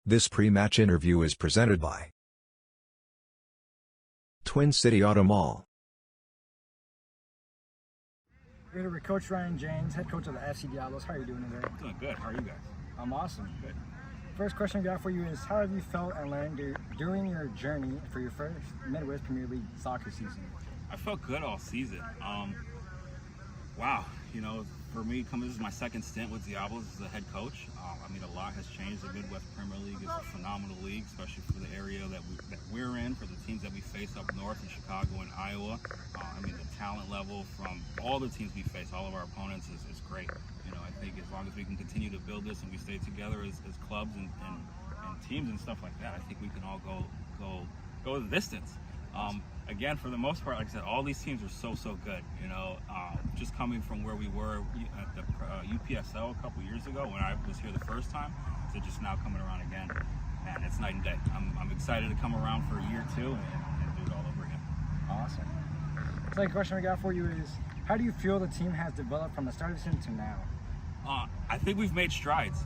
This pre-match interview is presented by Twin City Auto Mall. We're here with Coach Ryan James, head coach of the FC Diablos. How are you doing today? I'm doing good. How are you guys? I'm awesome. Good. First question we got for you is, how have you felt and learned during your journey for your first Midwest Premier League soccer season? I felt good all season. Wow, for me, this is my second stint with Diablos as a head coach. A lot has changed. The Midwest Premier League is a phenomenal league, especially for the area that we're in, for the teams that we face up north in Chicago and Iowa. The talent level from all the teams we face, all of our opponents, is great. I think as long as we can continue to build this and we stay together as clubs and teams and stuff like that, I think we can all go the distance. Again, for the most part, like I said, all these teams are so good. Just coming from where we were at the UPSL a couple years ago when I was here the first time, to just now coming around again, and it's night and day. I'm excited to come around for a year or two and do it all over again. Awesome. Second question we got for you is, how do you feel the team has developed from the start of the season to now? I think we've made strides.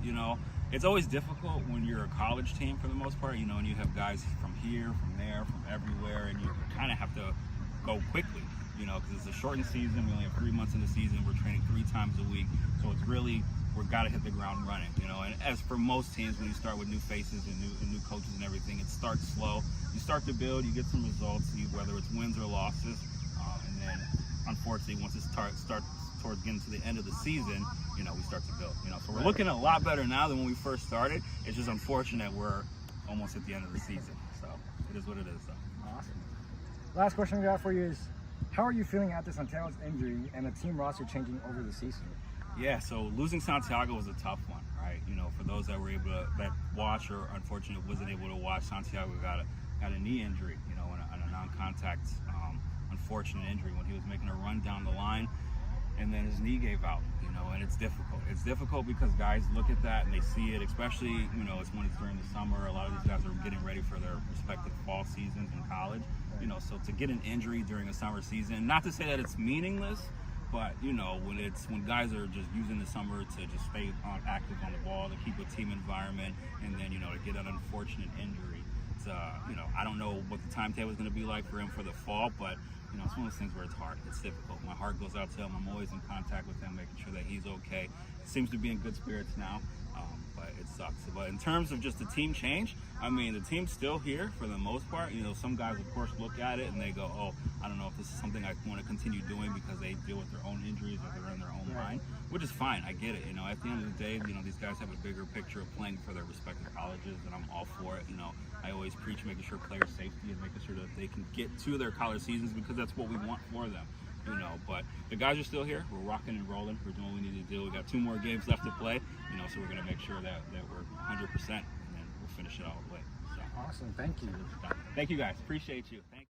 It's always difficult when you're a college team for the most part, and you have guys from here, from there, from everywhere, and you kind of have to go quickly, because it's a shortened season. We only have 3 months in the season. We're training 3 times a week, so it's really, we've got to hit the ground running, And as for most teams, when you start with new faces and new coaches and everything, it starts slow. You start to build, you get some results, whether it's wins or losses, and then unfortunately, once it starts towards getting to the end of the season, we start to build. So we're looking a lot better now than when we first started. It's just unfortunate we're almost at the end of the season. So it is what it is, though. Awesome. Last question we got for you is, how are you feeling after Santiago's injury and the team roster changing over the season? Yeah, so losing Santiago was a tough one, right? For those that were able to watch, or unfortunately wasn't able to watch, Santiago got a knee injury, on a non-contact, unfortunate injury when he was making a run down the line, and then his knee gave out, and it's difficult. It's difficult because guys look at that and they see it, especially, it's when it's during the summer. A lot of these guys are getting ready for their respective fall seasons in college, so to get an injury during a summer season, not to say that it's meaningless, but when guys are just using the summer to just stay active on the ball, to keep a team environment, and then to get an unfortunate injury, it's I don't know what the timetable is going to be like for him for the fall, but it's one of those things where it's hard. It's difficult. My heart goes out to him. I'm always in contact with him, making sure that he's okay. He seems to be in good spirits now, but it sucks. But in terms of just the team change, the team's still here for the most part. Some guys, of course, look at it and they go, oh, I don't know if this is something I want to continue doing because they deal with their own injuries or they're in their own line, which is fine. I get it. At the end of the day, these guys have a bigger picture of playing for their respective colleges, and I'm all for it. I always preach making sure player safety and making sure that they can get to their college seasons because that's what we want for them. But the guys are still here. We're rocking and rolling. We're doing what we need to do. We got 2 more games left to play, so we're going to make sure that we're 100%, and then we'll finish it all the way. So. Awesome. Thank you. Thank you, guys. Appreciate you. Thank you.